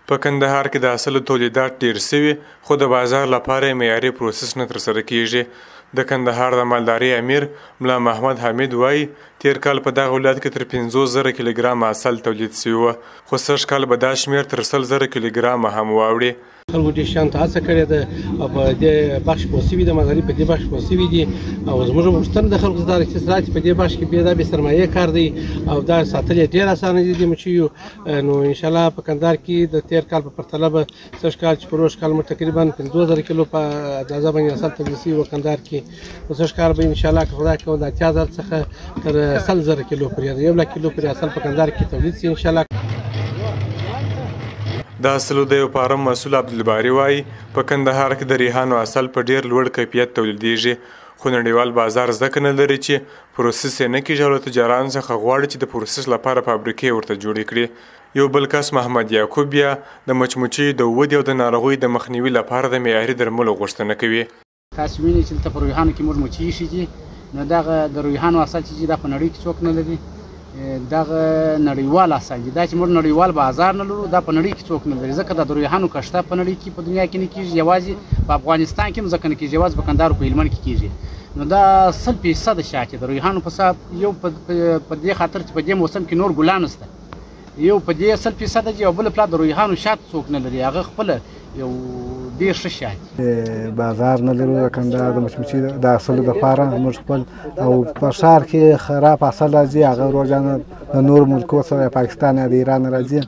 په کندهار کې د حاصلو تولیدات ډیر سوي خو د بازار لپاره معیاري پروسس نه ترسره کیږي د کندهار د مالداري امیر ملا محمد حمید وایي تیر کال په دغه ولایت کې تر 50,000 کیلوګرام حاصل تولید سوی و خو سږ کال به دا شمېر تر 100,000 کیلوګرام هم واوړي خلکو ډېر شیانو ته هڅه کړې ده او په دې بخش پوه سوي د مالداري په دې بخش پوه سوي دي او زموږ غوښتنه د خلکو دا اقتصاد په دې بخش کې بیا دا بې سرمایې کار دی او دا ساتل یې ډېر اسانه دي د مچیو نو انشاءالله په کندهار کې د تیر کال په پرتله به سږ کال چې پروش کال موږ تقریبا 50,000 کیلو په اندازه باندې حاصل تولید سوي و کندهار کې نو سږ کال به انشاءالله که خدای کوي د 80,000 څخه تر 100,000 کیلو پورې 1 لک کیلو پورې حاصل په کندهار کې تولید سي انشاءالله د حاصلو د یو فارم مسؤل عبدالباري وایي په کندهار کې د ریحانو حاصل په ډیر لوړ کیفیت تولیدیږي خو نړیوال بازار زده نه لري چې پروسس یې نه کیږي او له تجارانو څخه غواړي چې د پروسس لپاره فابریکې ورته جوړې کړي یو بل کس محمد یعقوب بیا د مچمچۍ د ودې او د ناروغۍ د مخنیوي لپاره د معیاري درملو غوښتنه کوي تاسو وینئ چې دلته په ریحانو کې موږ مچۍ ایښي دي نو دغه د ریحانو حاصل چې دا په نړۍ کې څوک نه لري دغه نړیوال حاصل دی دا چې موږ نړیوال بازار نه لرو دا په نړۍ کې څوک نه لري ځکه د ریحانو کښته په نړۍ کې په دنیا کې نه کیږي یوازې په افغانستان کې هم ځکه نه کیږي یوازې په کندهار په هلمند کې کیږي نو دا 100% شاته د ریحانو په حساب یو په دې خاطر چې په دې موسم کې نور ګلان نشته یو په دې 100% دی او بل پلا د ریحانو شات څوک نه لري هغه خپل یو ډېر ښه شات بازار نه لرو د کندهار د مچمچۍ د حاصلو دپاره موږ خپل او په ښار کې خراب حاصل راځي هغه روزانه د نورو ملکو سره پاکستان یا د ایران راځي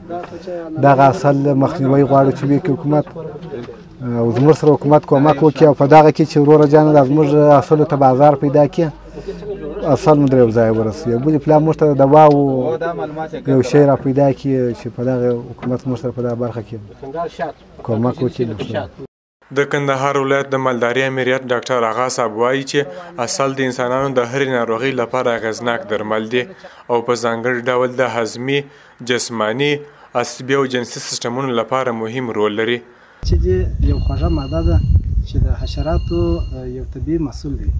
دغه حاصل مخنیوی غواړو چې وکړي حکومت او زموږ سره حکومت کومک وکړي او په دغه کې چې وروره جانه د زموږ حاصلو ته بازار پیدا کړي اصل مو یو ځای ورسوي بلې پلا موږ ته د دواو یو شی را پیدا کړي چې په دغه حکومت موږ سره په دغه برخه کې کومک وکړي د کندهار ولایت د مالداري امریت ډاکټر آغا صاحب وایي چې اصل د انسانانو د هرې ناروغۍ لپاره اغېزناک درمل دي او په ځانګړي ډول د هضمي جسماني عصبي او جنسي سیستمونو لپاره مهم رول لري چې یو خوږه ماده ده چې د حشراتو یو طبیعي محصول دی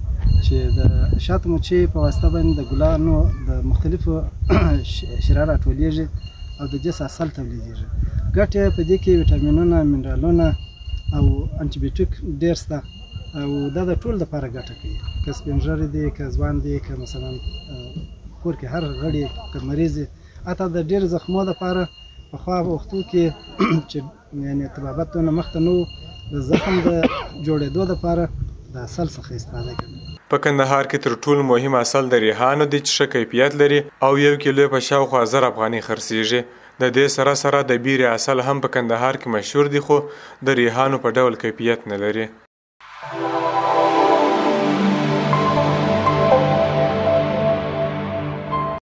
چې د شاتو مچۍ په واسطه باندې د ګلانو د مختلفو شیره راټولیږي او د جنس حاصل تولیدیږي ګټې په دې کې ویټامینونه منرالونه او انټي بیوټیک ډېر شته او دا د ټول لپاره ګټه کوي که سپین ږیری دی که ځوان دی که مثلا کور کې هر غړی که مریض دی حتی د ډېرو زخمو لپاره پخوا وختو کې چې یعنې طبابت نه مخته نه د زخم د جوړېدو لپاره د حاصل څخه استفاده کوي په کندهار کې تر ټولو مهم حاصل د ریحانو دی چې ښه کیفیت لري او 1 کیلو په شاوخوا 1000 افغانۍ خرڅیږي د دې سره د بیرې حاصل هم په کندهار کې مشهور دی خو د ریحانو په ډول کیفیت نه لري